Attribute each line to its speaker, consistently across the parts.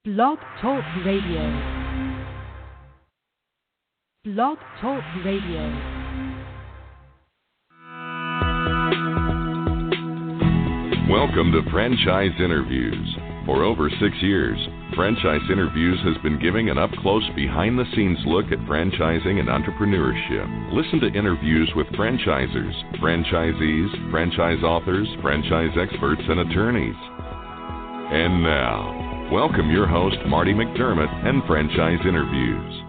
Speaker 1: Blog Talk Radio. Blog Talk Radio.
Speaker 2: Welcome to Franchise Interviews. For over 6 years, Franchise Interviews has been giving an up-close, behind-the-scenes look at franchising and entrepreneurship. Listen to interviews with franchisers, franchisees, franchise authors, franchise experts, and attorneys. And now, welcome your host, Marty McDermott, and Franchise Interviews.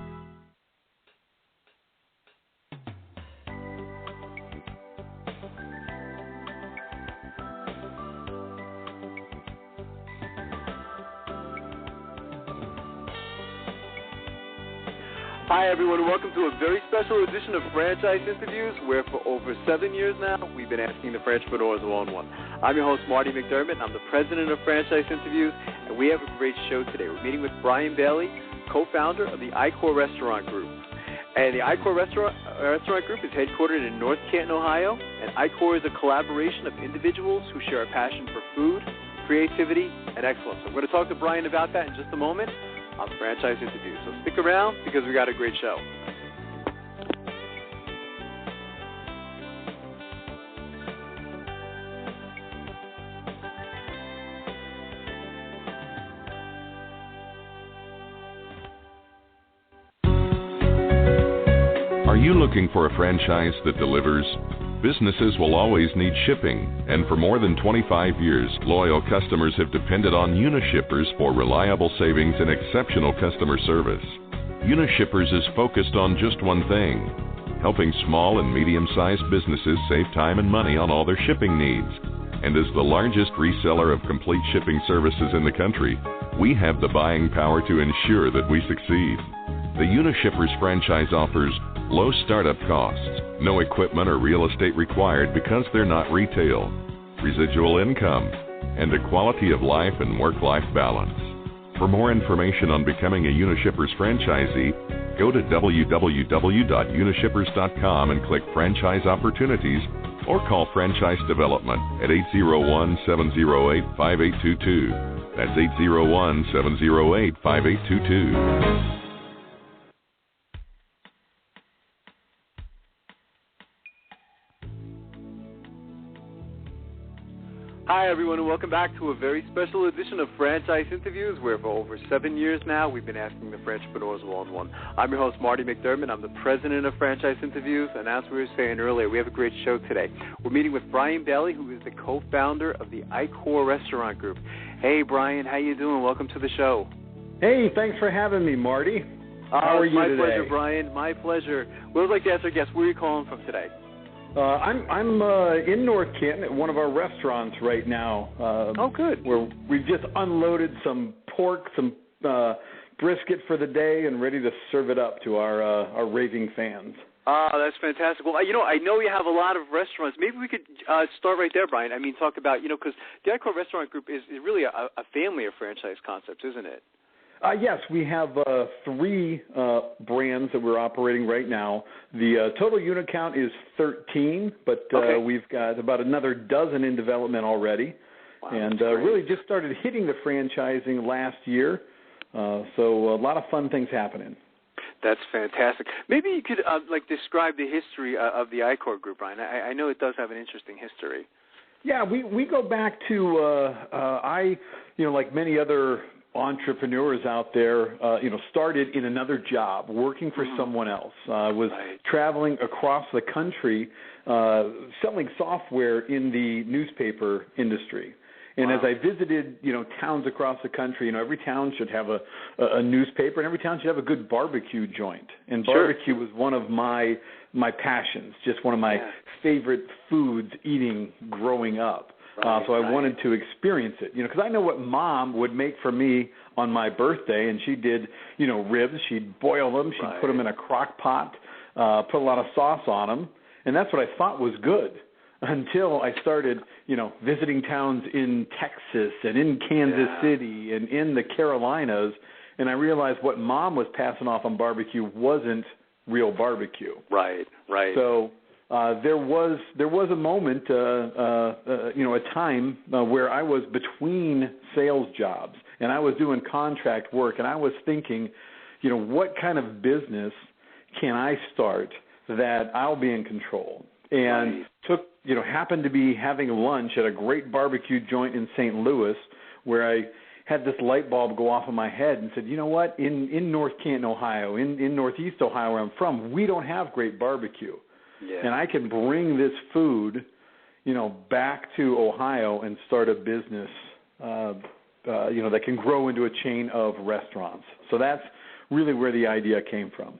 Speaker 3: Hi everyone, and welcome to a very special edition of Franchise Interviews, where for over 7 years now, we've been asking the entrepreneurs one-on-one. I'm your host, Marty McDermott, and I'm the president of Franchise Interviews, and we have a great show today. We're meeting with Brian Bailey, co-founder of the Ichor Restaurant Group. And the Ichor Restaurant Group is headquartered in North Canton, Ohio, and Ichor is a collaboration of individuals who share a passion for food, creativity, and excellence. I'm going to talk to Brian about that in just a moment on Franchise Interviews. So stick around because we got a great show.
Speaker 2: Are you looking for a franchise that delivers? Businesses will always need shipping, and for more than 25 years, loyal customers have depended on Unishippers for reliable savings and exceptional customer service. Unishippers is focused on just one thing: helping small and medium-sized businesses save time and money on all their shipping needs. And as the largest reseller of complete shipping services in the country, we have the buying power to ensure that we succeed. The Unishippers franchise offers low startup costs, no equipment or real estate required because they're not retail, residual income, and a quality of life and work-life balance. For more information on becoming a Unishippers franchisee, go to www.unishippers.com and click Franchise Opportunities, or call Franchise Development at 801-708-5822. That's 801-708-5822.
Speaker 3: Hi everyone, and welcome back to a very special edition of Franchise Interviews, where for over 7 years now, we've been asking the entrepreneurs one-on-one. I'm your host, Marty McDermott. I'm the president of Franchise Interviews, and as we were saying earlier, we have a great show today. We're meeting with Brian Bailey, who is the co-founder of the Ichor Restaurant Group. Hey Brian, how you doing? Welcome to the show.
Speaker 4: Hey, thanks for having me, Marty. How are you today?
Speaker 3: My pleasure, Brian. My pleasure. We would like to ask our guests, where are you calling from today?
Speaker 4: I'm in North Canton at one of our restaurants right now.
Speaker 3: Oh, good.
Speaker 4: Where we've just unloaded some pork, some brisket for the day, and ready to serve it up to our raving fans.
Speaker 3: That's fantastic. Well, I know you have a lot of restaurants. Maybe we could start right there, Brian. I mean, talk about, because the Ichor Restaurant Group is really a family of franchise concepts, isn't it?
Speaker 4: Yes, we have 3 brands that we're operating right now. The total unit count is 13, but
Speaker 3: okay.
Speaker 4: We've got about another dozen in development already.
Speaker 3: Wow,
Speaker 4: and really just started hitting the franchising last year, so a lot of fun things happening.
Speaker 3: That's fantastic. Maybe you could describe the history of the Ichor Group, Brian. I know it does have an interesting history. Yeah,
Speaker 4: we go back to like many other entrepreneurs out there, started in another job, working for someone else. Was traveling across the country, selling software in the newspaper industry. And as I visited, towns across the country, every town should have a newspaper, and every town should have a good barbecue joint. And barbecue was one of my passions, just one of my favorite foods eating growing up. So I wanted to experience it, because I know what Mom would make for me on my birthday, and she did, ribs. She'd boil them. She'd put them in a crock pot, put a lot of sauce on them, and that's what I thought was good until I started, visiting towns in Texas and in Kansas City and in the Carolinas, and I realized what Mom was passing off on barbecue wasn't real barbecue.
Speaker 3: Right.
Speaker 4: So there was a moment, a time where I was between sales jobs and I was doing contract work, and I was thinking, what kind of business can I start that I'll be in control? And happened to be having lunch at a great barbecue joint in St. Louis, where I had this light bulb go off in my head and said, you know what, in North Canton, Ohio, in Northeast Ohio, where I'm from, we don't have great barbecue. Yeah. And I can bring this food, back to Ohio and start a business, that can grow into a chain of restaurants. So that's really where the idea came from.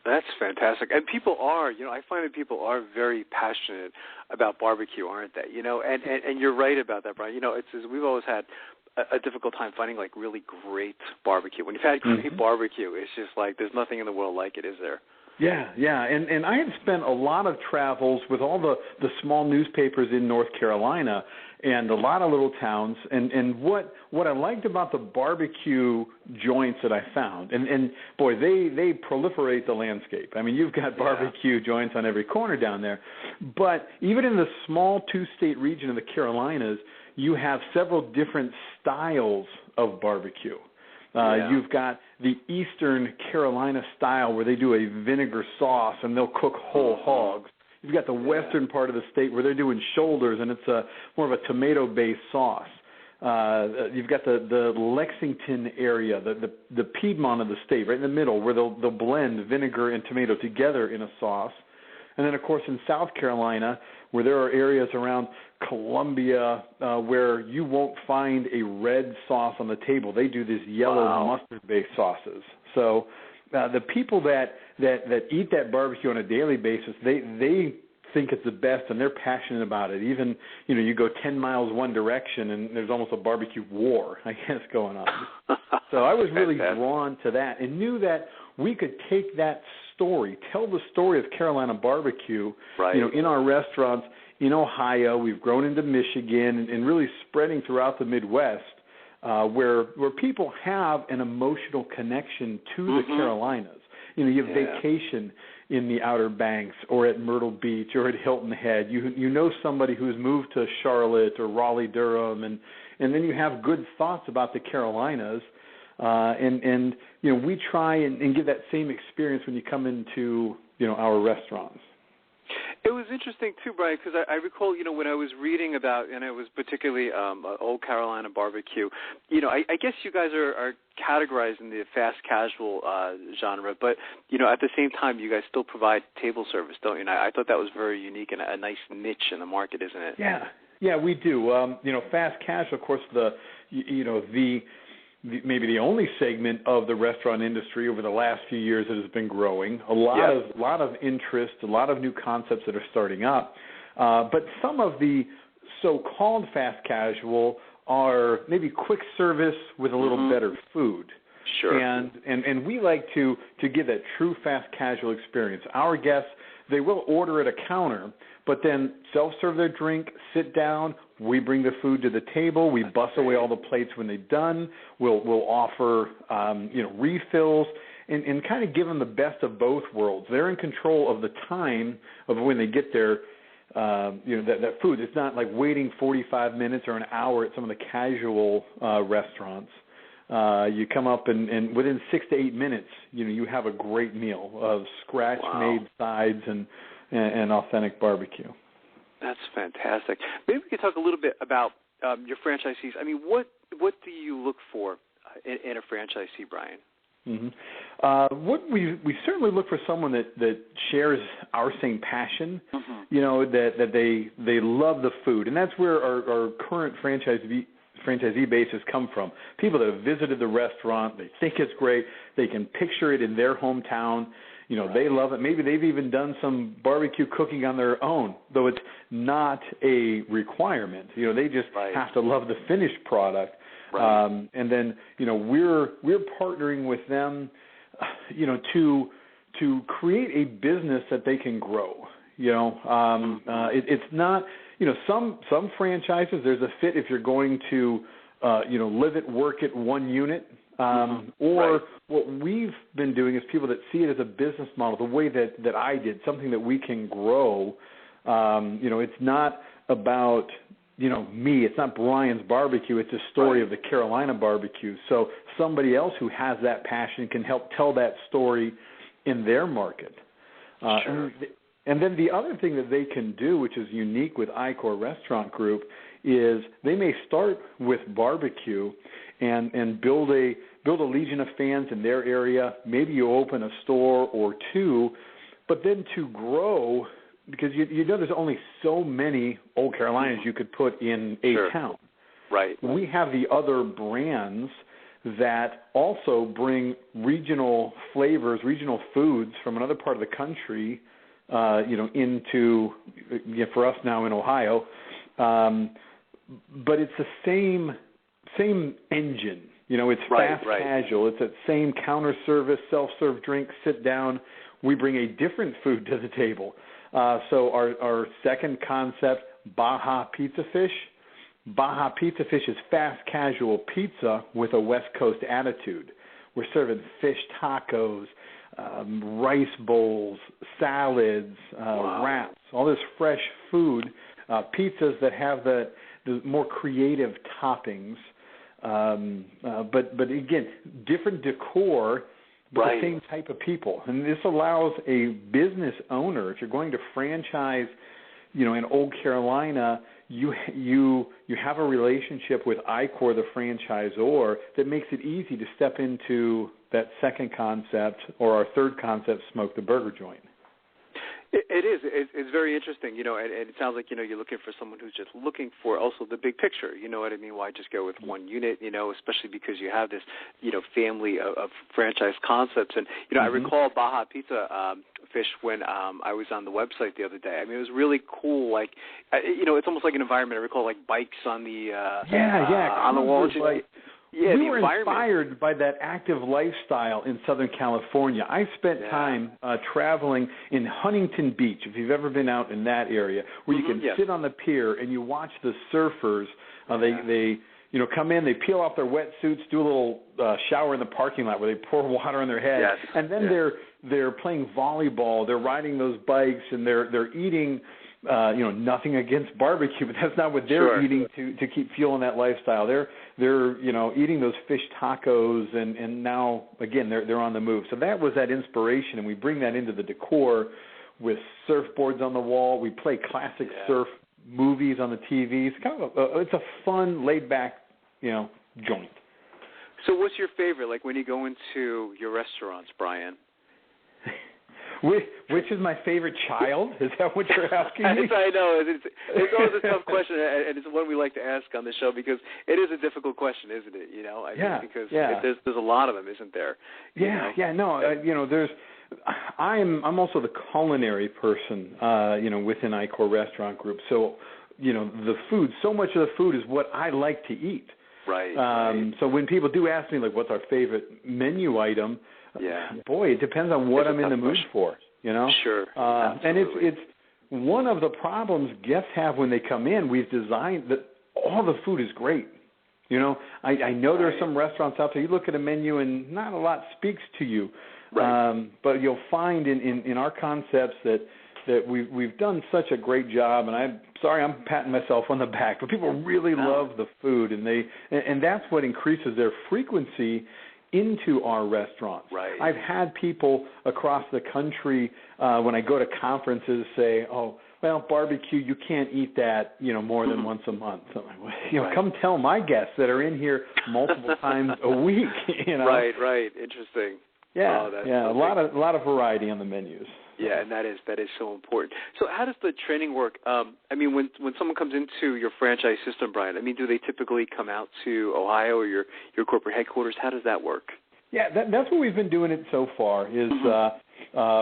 Speaker 3: That's fantastic. And people are, I find that people are very passionate about barbecue, aren't they? And you're right about that, Brian. We've always had a difficult time finding, really great barbecue. When you've had great barbecue, it's just there's nothing in the world like it, is there?
Speaker 4: Yeah. And I had spent a lot of travels with all the small newspapers in North Carolina and a lot of little towns. And what I liked about the barbecue joints that I found, and boy, they proliferate the landscape. I mean, you've got barbecue joints on every corner down there. But even in the small two-state region of the Carolinas, you have several different styles of barbecue. You've got the Eastern Carolina style where they do a vinegar sauce and they'll cook whole hogs. You've got the Western part of the state where they're doing shoulders and it's more of a tomato-based sauce. You've got the Lexington area, the Piedmont of the state, right in the middle, where they'll blend vinegar and tomato together in a sauce. And then, of course, in South Carolina, where there are areas around Columbia where you won't find a red sauce on the table. They do these yellow mustard-based sauces. So the people that eat that barbecue on a daily basis, they think it's the best, and they're passionate about it. Even, you go 10 miles one direction, and there's almost a barbecue war, I guess, going on. So I was really drawn to that and knew that we could take that story, tell the story of Carolina barbecue, in our restaurants in Ohio. We've grown into Michigan and really spreading throughout the Midwest, where people have an emotional connection to the Carolinas. You have vacation in the Outer Banks or at Myrtle Beach or at Hilton Head. You know somebody who's moved to Charlotte or Raleigh-Durham, and then you have good thoughts about the Carolinas. And we try and give that same experience when you come into, our restaurants.
Speaker 3: It was interesting, too, Brian, because I recall, when I was reading about, and it was particularly Old Carolina barbecue, I guess you guys are categorized in the fast casual genre, but, at the same time, you guys still provide table service, don't you? And I thought that was very unique and a nice niche in the market, isn't it?
Speaker 4: Yeah, we do. Fast casual, of course, maybe the only segment of the restaurant industry over the last few years that has been growing. A lot of interest, a lot of new concepts that are starting up. But some of the so-called fast casual are maybe quick service with a little better food.
Speaker 3: Sure.
Speaker 4: And we like to give that true fast casual experience. Our guests, they will order at a counter, but then self-serve their drink, sit down. We bring the food to the table. We bus away all the plates when they're done. We'll offer refills and kind of give them the best of both worlds. They're in control of the time of when they get their that food. It's not like waiting 45 minutes or an hour at some of the casual restaurants. You come up and within 6 to 8 minutes, you have a great meal of scratch-made sides and authentic barbecue.
Speaker 3: That's fantastic. Maybe we could talk a little bit about your franchisees. I mean, what do you look for in a franchisee, Brian?
Speaker 4: What we certainly look for someone that shares our same passion. That they love the food, and that's where our current franchisee base has come from. People that have visited the restaurant, they think it's great, they can picture it in their hometown. They love it. Maybe they've even done some barbecue cooking on their own, though it's not a requirement. They just have to love the finished product. And then, we're partnering with them, to create a business that they can grow. It's not, some franchises, there's a fit if you're going to, live it, work it, one unit. Or what we've been doing is people that see it as a business model, the way that I did, something that we can grow. It's not about, me. It's not Brian's barbecue. It's a story of the Carolina barbecue. So somebody else who has that passion can help tell that story in their market.
Speaker 3: Sure.
Speaker 4: And then the other thing that they can do, which is unique with Ichor Restaurant Group, is they may start with barbecue and build a legion of fans in their area. Maybe you open a store or two, but then to grow, because there's only so many Old Carolinas you could put in a town.
Speaker 3: Right.
Speaker 4: We have the other brands that also bring regional flavors, regional foods from another part of the country, into for us now in Ohio. But it's the same engine. It's fast casual. It's that same counter service, self-serve drink, sit down. We bring a different food to the table. So our second concept, Baja Pizza Fish. Baja Pizza Fish is fast casual pizza with a West Coast attitude. We're serving fish tacos, rice bowls, salads, wraps, all this fresh food, pizzas that have the more creative toppings. But again, different decor, but the same type of people. And this allows a business owner, if you're going to franchise, in Old Carolina, you have a relationship with Ichor, the franchisor, that makes it easy to step into that second concept or our third concept, Smoke the Burger Joint.
Speaker 3: It is. It's very interesting, and it sounds like, you're looking for someone who's just looking for also the big picture, you know what I mean? Why just go with one unit, especially because you have this, family of franchise concepts. And, I recall Baja Pizza Fish when I was on the website the other day. I mean, it was really cool. Like, it's almost like an environment. I recall, like, bikes on the on the wall.
Speaker 4: We were inspired by that active lifestyle in Southern California. I spent time traveling in Huntington Beach, if you've ever been out in that area, where you can sit on the pier and you watch the surfers. They come in, they peel off their wetsuits, do a little shower in the parking lot where they pour water on their head, and then they're playing volleyball, they're riding those bikes, and they're eating. Nothing against barbecue, but that's not what they're eating to keep fueling that lifestyle. They're eating those fish tacos, and now again they're on the move. So that was that inspiration, and we bring that into the decor with surfboards on the wall. We play classic surf movies on the TV. It's kind of it's a fun, laid back, joint.
Speaker 3: So what's your favorite? Like when you go into your restaurants, Brian?
Speaker 4: Which is my favorite child? Is that what you're asking me?
Speaker 3: I know. It's always a tough question, and it's one we like to ask on the show because it is a difficult question, isn't it? Because there's a lot of them, isn't there? I'm also the culinary person, within Ichor Restaurant Group. So, the food, so much of the food is what I like to eat. Right.
Speaker 4: So when people do ask me, like, what's our favorite menu item? Boy, it depends on what I'm in the mood for,
Speaker 3: Sure.
Speaker 4: And it's one of the problems guests have when they come in. We've designed that all the food is great. I know there are some restaurants out there, you look at a menu and not a lot speaks to you. But you'll find in our concepts that we've done such a great job, and I'm sorry I'm patting myself on the back, but people really love the food, and that's what increases their frequency into our restaurants. I've had people across the country when I go to conferences say, "Oh, well, barbecue, you can't eat that, more than once a month." So I'm like, come tell my guests that are in here multiple times a week.
Speaker 3: Right. Interesting.
Speaker 4: A lot of variety on the menus.
Speaker 3: Yeah, and that is so important. So how does the training work? When someone comes into your franchise system, Brian, do they typically come out to Ohio or your corporate headquarters? How does that work?
Speaker 4: Yeah, that's what we've been doing it so far is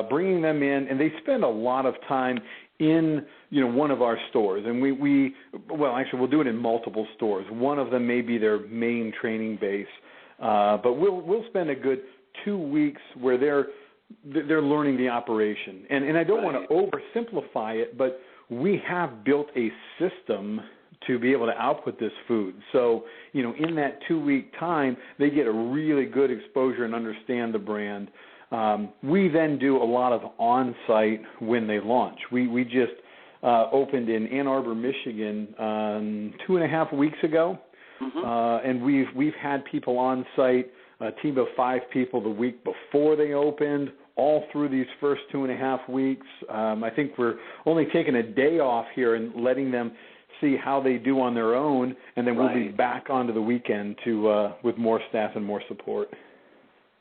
Speaker 4: bringing them in, and they spend a lot of time in one of our stores, and we'll do it in multiple stores. One of them may be their main training base, but we'll spend a good 2 weeks where they're learning the operation. And I don't want to oversimplify it, but we have built a system to be able to output this food. So, in that 2-week time, they get a really good exposure and understand the brand. We then do a lot of on-site when they launch. We just opened in Ann Arbor, Michigan 2.5 weeks ago, and we've had people on site, a team of 5 people the week before they opened, all through these first 2.5 weeks. I think we're only taking a day off here and letting them see how they do on their own, and then we'll be back onto the weekend to with more staff and more support.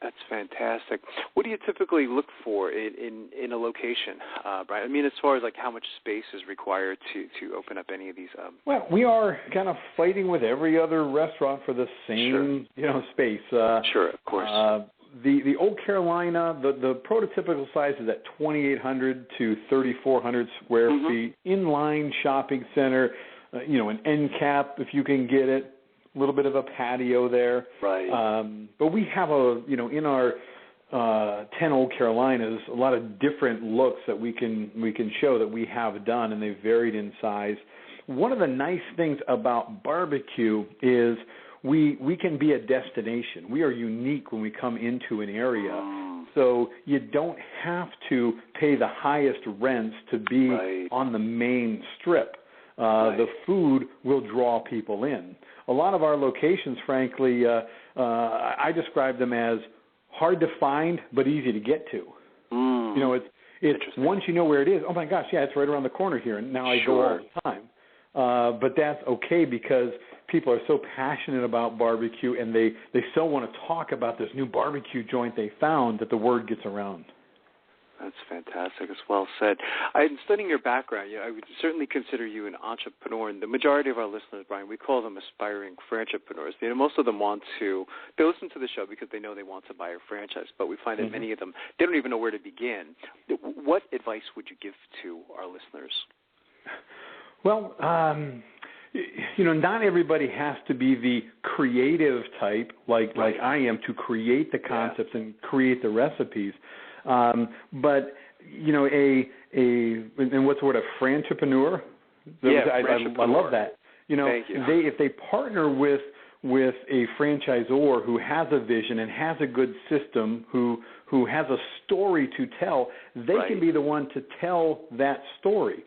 Speaker 3: That's fantastic. What do you typically look for in a location, Brian? I mean, as far as like how much space is required to open up any of these?
Speaker 4: Well, we are kind of fighting with every other restaurant for the same, space.
Speaker 3: Sure, of course.
Speaker 4: The Old Carolina, the prototypical size is at 2,800 to 3,400 square feet, inline shopping center, an end cap if you can get it. A little bit of a patio there.
Speaker 3: Right.
Speaker 4: But we have in our 10 Old Carolinas, a lot of different looks that we can show that we have done, and they've varied in size. One of the nice things about barbecue is we can be a destination. We are unique when we come into an area. So you don't have to pay the highest rents to be on the main strip. The food will draw people in. A lot of our locations, frankly, I describe them as hard to find but easy to get to. It's once you know where it is, oh my gosh, it's right around the corner here, and now I go all the time. But that's okay because people are so passionate about barbecue, and they so want to talk about this new barbecue joint they found that the word gets around.
Speaker 3: That's fantastic. It's well said. I'm studying your background. I would certainly consider you an entrepreneur, and the majority of our listeners, Brian, we call them aspiring franchipreneurs. Most of them they listen to the show because they know they want to buy a franchise, but we find that many of them, they don't even know where to begin. What advice would you give to our listeners?
Speaker 4: Well, not everybody has to be the creative type like I am to create the concepts and create the recipes. But and what's the word, a franchipreneur? I love that.
Speaker 3: Thank you.
Speaker 4: If they partner with a franchisor who has a vision and has a good system, who has a story to tell, they can be the one to tell that story.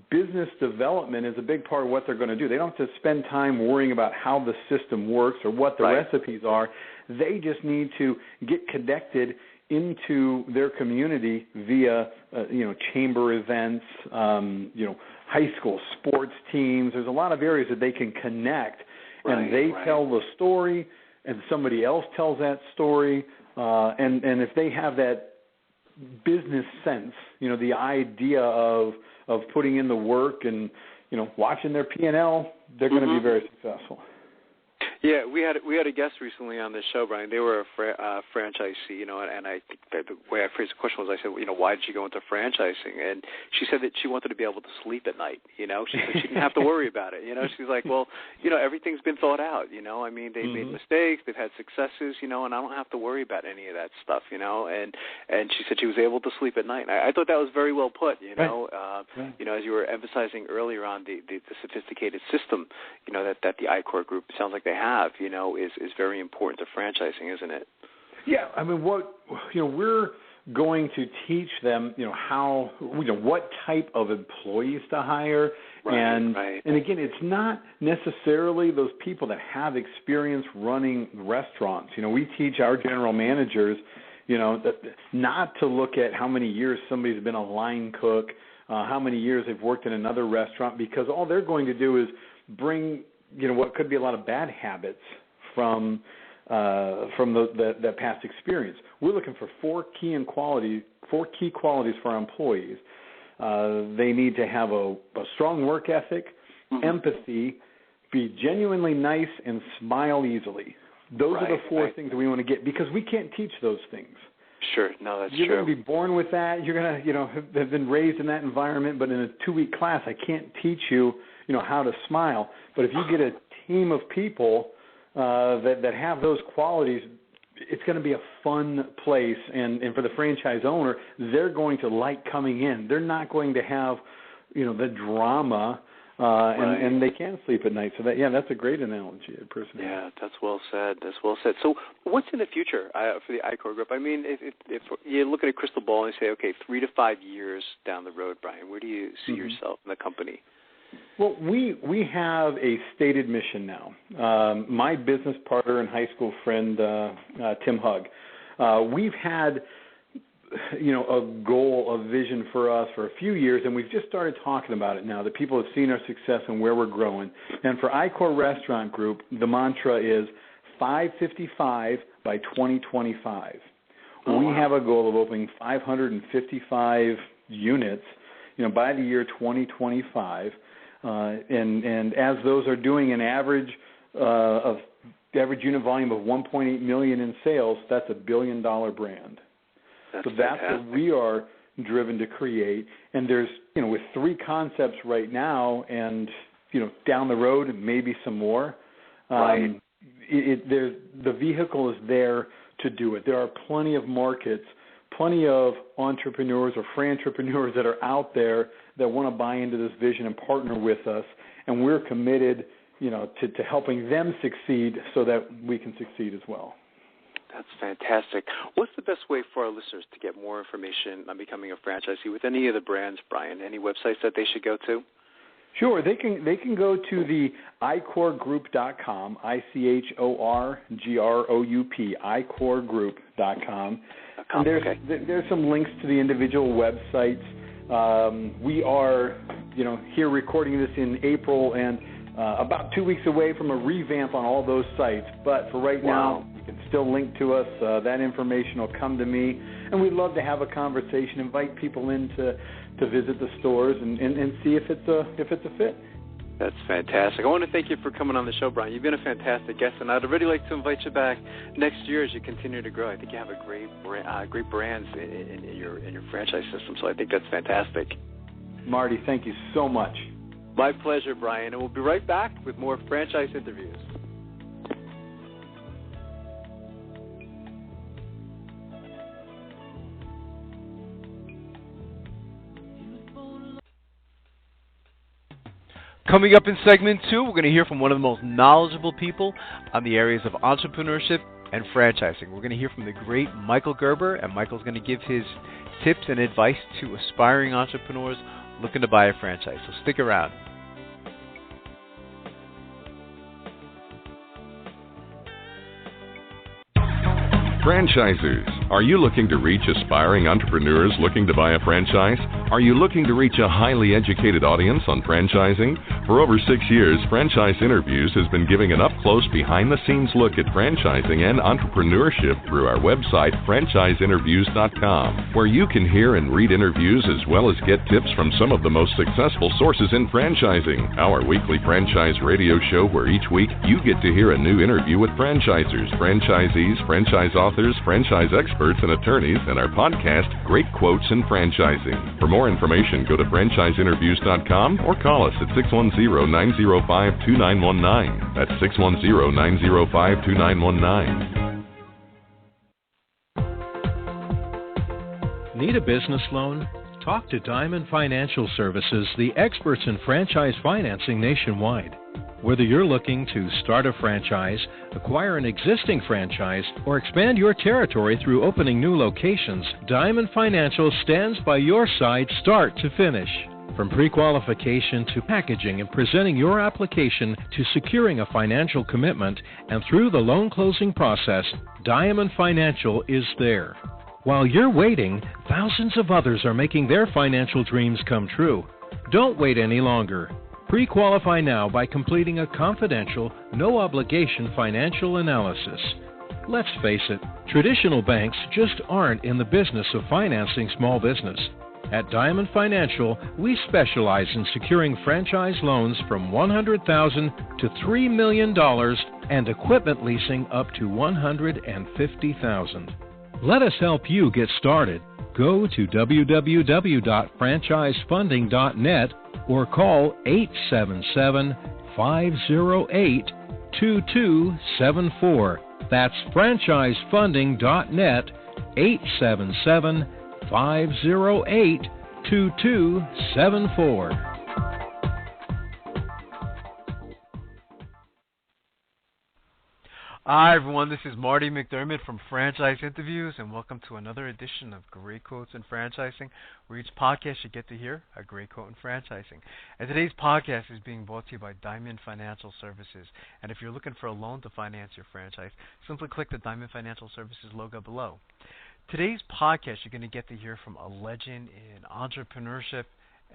Speaker 4: Business development is a big part of what they're going to do. They don't have to spend time worrying about how the system works or what the recipes are. They just need to get connected into their community via, chamber events, high school sports teams. There's a lot of areas that they can connect, and they tell the story, and somebody else tells that story. And if they have that business sense, the idea of putting in the work and, watching their P&L, they're going to be very successful.
Speaker 3: Yeah, we had a guest recently on this show, Brian. They were a franchisee, and I think that the way I phrased the question was, I said, why did you go into franchising? And she said that she wanted to be able to sleep at night. She said she didn't have to worry about it. She's like, well, everything's been thought out. I mean, they made mistakes, they've had successes, and I don't have to worry about any of that stuff. And she said she was able to sleep at night. I thought that was very well put. As you were emphasizing earlier on the sophisticated system, that the Ichor Group sounds like they have, is very important to franchising, isn't it?
Speaker 4: Yeah, I mean, we're going to teach them, how, what type of employees to hire, and again, it's not necessarily those people that have experience running restaurants. We teach our general managers, that not to look at how many years somebody's been a line cook, how many years they've worked in another restaurant, because all they're going to do is bring what could be a lot of bad habits from that past experience. We're looking for four key qualities for our employees. They need to have a strong work ethic, empathy, be genuinely nice, and smile easily. Those are the four things that we want to get, because we can't teach those things.
Speaker 3: Sure, no, that's
Speaker 4: You're
Speaker 3: true.
Speaker 4: You're going to be born with that. You're going to, have been raised in that environment, but in a 2-week class, I can't teach you, how to smile. But if you get a team of people that have those qualities, it's going to be a fun place. And for the franchise owner, they're going to like coming in. They're not going to have, the drama, and they can sleep at night. So that's a great analogy, personally.
Speaker 3: Yeah, that's well said. So what's in the future for the Ichor Group? I mean, if you look at a crystal ball and you say, okay, 3 to 5 years down the road, Brian, where do you see yourself in the company?
Speaker 4: Well, we have a stated mission now. My business partner and high school friend, Tim Hugg, we've had a goal, a vision for us for a few years, and we've just started talking about it now. The people have seen our success and where we're growing. And for Ichor Restaurant Group, the mantra is 555 by 2025. We have a goal of opening 555 units, by the year 2025. And as those are doing an average unit volume of 1.8 million in sales, that's $1 billion brand. So that's what we are driven to create. And there's, with 3 concepts right now, and down the road maybe some more. The vehicle is there to do it. There are plenty of markets, plenty of entrepreneurs or frantrepreneurs that are out there that want to buy into this vision and partner with us, and we're committed, to helping them succeed so that we can succeed as well.
Speaker 3: That's fantastic. What's the best way for our listeners to get more information on becoming a franchisee with any of the brands, Brian? Any websites that they should go to?
Speaker 4: Sure. They can go to the ichorgroup.com, ICHORGROUP, ichorgroup.com. And there's some links to the individual websites. We are, here recording this in April, and about 2 weeks away from a revamp on all those sites. But for right now, you can still link to us. That information will come to me, and we'd love to have a conversation, invite people in to visit the stores and see if it's a fit.
Speaker 3: That's fantastic. I want to thank you for coming on the show, Brian. You've been a fantastic guest, and I'd really like to invite you back next year as you continue to grow. I think you have a great brands in your franchise system, so I think that's fantastic.
Speaker 4: Marty, thank you so much.
Speaker 3: My pleasure, Brian, and we'll be right back with more franchise interviews.
Speaker 5: Coming up in segment 2, we're going to hear from one of the most knowledgeable people on the areas of entrepreneurship and franchising. We're going to hear from the great Michael Gerber, and Michael's going to give his tips and advice to aspiring entrepreneurs looking to buy a franchise. So stick around.
Speaker 2: Franchisers, are you looking to reach aspiring entrepreneurs looking to buy a franchise? Are you looking to reach a highly educated audience on franchising? For over 6 years, Franchise Interviews has been giving an up-close, behind-the-scenes look at franchising and entrepreneurship through our website, franchiseinterviews.com, where you can hear and read interviews as well as get tips from some of the most successful sources in franchising. Our weekly franchise radio show, where each week you get to hear a new interview with franchisers, franchisees, franchise authors, franchise experts, and attorneys, and our podcast, Great Quotes in Franchising. For more information, go to franchiseinterviews.com or call us at 610-905-2919. That's 610-905-2919.
Speaker 6: Need a business loan? Talk to Diamond Financial Services, the experts in franchise financing nationwide. Whether you're looking to start a franchise, acquire an existing franchise, or expand your territory through opening new locations, Diamond Financial stands by your side start to finish. From pre-qualification to packaging and presenting your application to securing a financial commitment and through the loan closing process, Diamond Financial is there. While you're waiting, thousands of others are making their financial dreams come true. Don't wait any longer. Pre-qualify now by completing a confidential, no-obligation financial analysis. Let's face it, traditional banks just aren't in the business of financing small business. At Diamond Financial, we specialize in securing franchise loans from $100,000 to $3 million and equipment leasing up to $150,000. Let us help you get started. Go to www.franchisefunding.net or call 877-508-2274. That's franchisefunding.net, 877-508-2274. 822-74.
Speaker 5: Hi, everyone. This is Marty McDermott from Franchise Interviews, and welcome to another edition of Great Quotes in Franchising, where each podcast you get to hear a great quote in franchising. And today's podcast is being brought to you by Diamond Financial Services. And if you're looking for a loan to finance your franchise, simply click the Diamond Financial Services logo below. Today's podcast, you're going to get to hear from a legend in entrepreneurship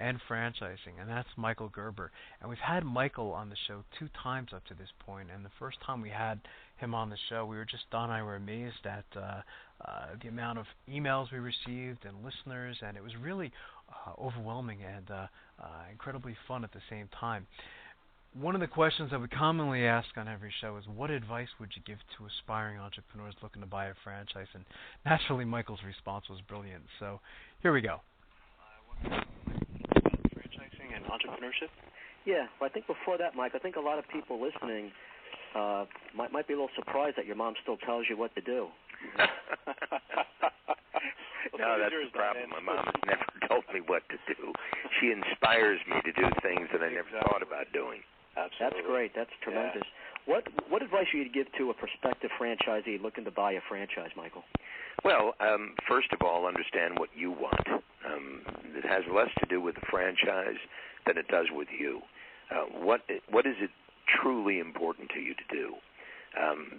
Speaker 5: and franchising, and that's Michael Gerber. And we've had Michael on the show 2 times up to this point, and the first time we had him on the show, Don and I were amazed at the amount of emails we received and listeners, and it was really overwhelming and incredibly fun at the same time. One of the questions that we commonly ask on every show is, what advice would you give to aspiring entrepreneurs looking to buy a franchise? And naturally, Michael's response was brilliant. So here we go. Franchising and entrepreneurship?
Speaker 7: Yeah, well, I think before that, Mike, I think a lot of people listening might be a little surprised that your mom still tells you what to do.
Speaker 8: No, that's the problem. My mom has never told me what to do. She inspires me to do things that I never thought about doing.
Speaker 7: Absolutely. That's great. That's tremendous. Yeah. What advice would you give to a prospective franchisee looking to buy a franchise, Michael?
Speaker 8: Well, first of all, understand what you want. It has less to do with the franchise than it does with you. What is it truly important to you to do?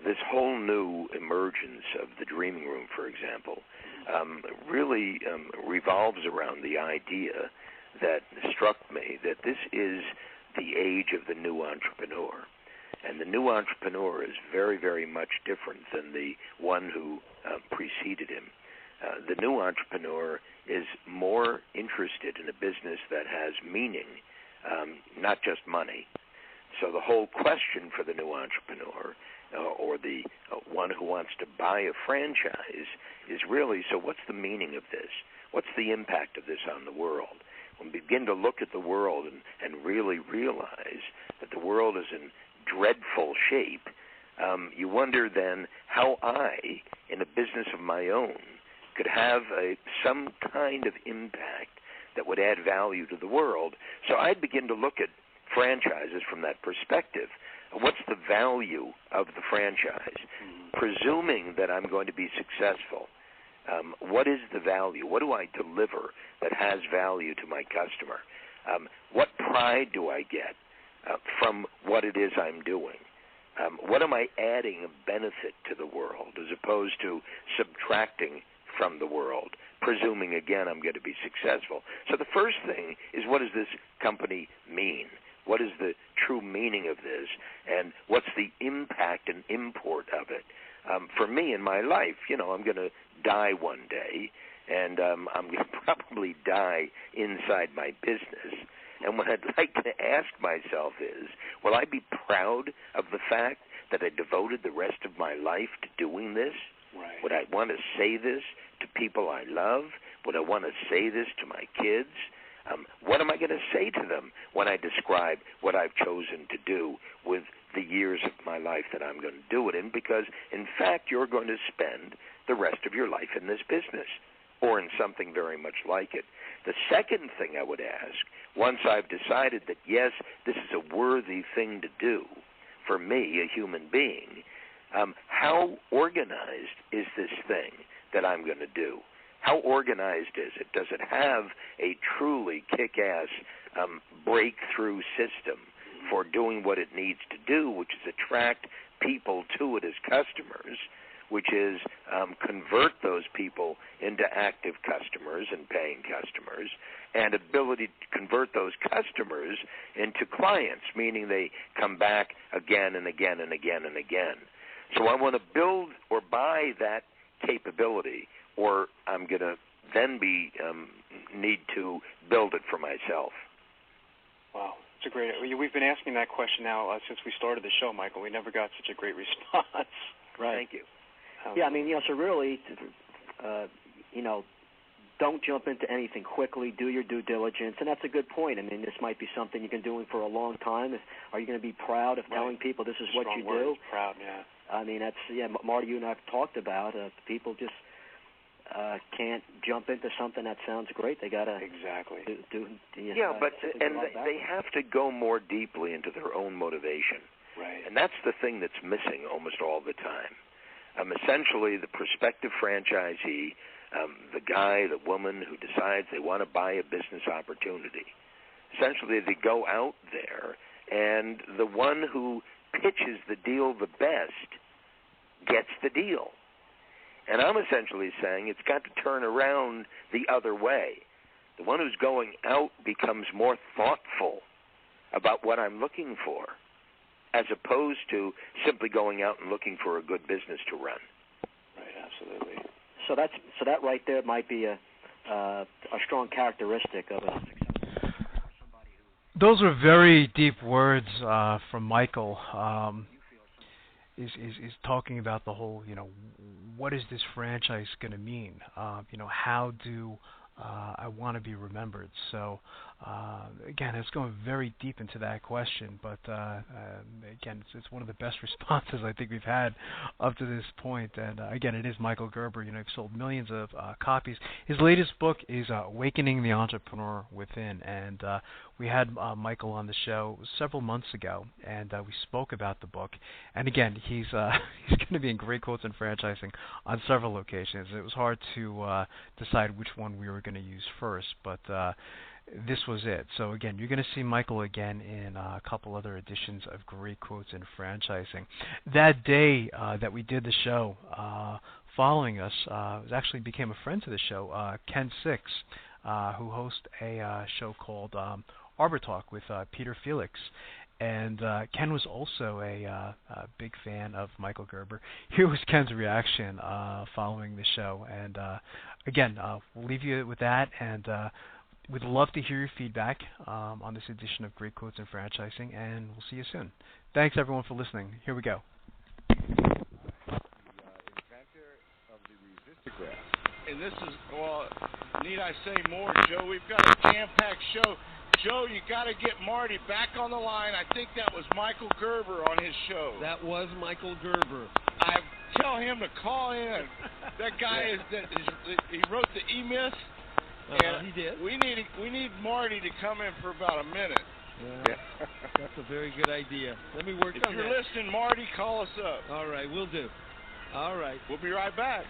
Speaker 8: This whole new emergence of the dreaming room, for example, really revolves around the idea that struck me that this is the age of the new entrepreneur. And the new entrepreneur is very, very much different than the one who preceded him. The new entrepreneur is more interested in a business that has meaning, not just money. So the whole question for the new entrepreneur or the one who wants to buy a franchise is really, so what's the meaning of this? What's the impact of this on the world? When we begin to look at the world and really realize that the world is in dreadful shape, you wonder then how I, in a business of my own, could have some kind of impact that would add value to the world. So I'd begin to look at franchises from that perspective. What's the value of the franchise? Presuming that I'm going to be successful, what is the value? What do I deliver that has value to my customer? What pride do I get from what it is I'm doing? What am I adding of benefit to the world as opposed to subtracting from the world, presuming, again, I'm going to be successful? So the first thing is, what does this company mean? What is the true meaning of this, and what's the impact and import of it? For me in my life, I'm going to die one day, and I'm going to probably die inside my business. And what I'd like to ask myself is, will I be proud of the fact that I devoted the rest of my life to doing this? Right. Would I want to say this to people I love? Would I want to say this to my kids? What am I going to say to them when I describe what I've chosen to do with the years of my life that I'm going to do it in? Because, in fact, you're going to spend the rest of your life in this business or in something very much like it. The second thing I would ask, once I've decided that, yes, this is a worthy thing to do for me, a human being, how organized is this thing that I'm going to do? How organized is it? Does it have a truly kick-ass breakthrough system for doing what it needs to do, which is attract people to it as customers, which is convert those people into active customers and paying customers, and ability to convert those customers into clients, meaning they come back again and again and again and again. So I want to build or buy that capability, or I'm going to then need to build it for myself.
Speaker 9: Wow, it's a great. We've been asking that question now since we started the show, Michael. We never got such a great response.
Speaker 7: Right.
Speaker 8: Thank you.
Speaker 7: Yeah, I mean, so really, don't jump into anything quickly. Do your due diligence, and that's a good point. I mean, this might be something you've been doing for a long time. Are you going to be proud of telling people this is what you do?
Speaker 9: Proud, yeah.
Speaker 7: I mean, Marty, you and I have talked about people just can't jump into something that sounds great. They got to
Speaker 8: they have to go more deeply into their own motivation.
Speaker 9: Right.
Speaker 8: And that's the thing that's missing almost all the time. Essentially, the prospective franchisee, the guy, the woman who decides they want to buy a business opportunity, essentially they go out there, and the one who pitches the deal the best gets the deal. And I'm essentially saying it's got to turn around the other way. The one who's going out becomes more thoughtful about what I'm looking for, as opposed to simply going out and looking for a good business to run.
Speaker 9: Right, absolutely.
Speaker 7: So that right there might be a strong characteristic of a successful somebody who.
Speaker 5: Those are very deep words from Michael. Is talking about the whole, what is this franchise going to mean? How do I want to be remembered? So, again, it's going very deep into that question, but again, it's one of the best responses I think we've had up to this point. And again, it is Michael Gerber. He's sold millions of copies. His latest book is Awakening the Entrepreneur Within, and we had Michael on the show several months ago, and we spoke about the book. And again, he's going to be in Great Quotes in Franchising on several locations. It was hard to decide which one we were going to use first, but this was it. So again, you're going to see Michael again in a couple other editions of Great Quotes in Franchising. That day that we did the show, following us, actually became a friend to the show, Ken Six, who hosts a show called Arbor Talk with Peter Felix. And Ken was also a big fan of Michael Gerber. Here was Ken's reaction following the show. And again, we'll leave you with that. And we'd love to hear your feedback on this edition of Great Quotes in Franchising. And we'll see you soon. Thanks, everyone, for listening. Here we go.
Speaker 10: Inventor of the resistograph. And this is, need I say more, Joe? We've got a jam-packed show. Joe, you got to get Marty back on the line. I think that was Michael Gerber on his show.
Speaker 11: That was Michael Gerber.
Speaker 10: I tell him to call in. That guy he wrote the E-Myth.
Speaker 11: He did.
Speaker 10: We need Marty to come in for about a minute.
Speaker 11: Yeah. That's a very good idea. Let me work on that.
Speaker 10: If you're listening, Marty, call us up.
Speaker 11: All right, we'll do. All right.
Speaker 10: We'll be right back.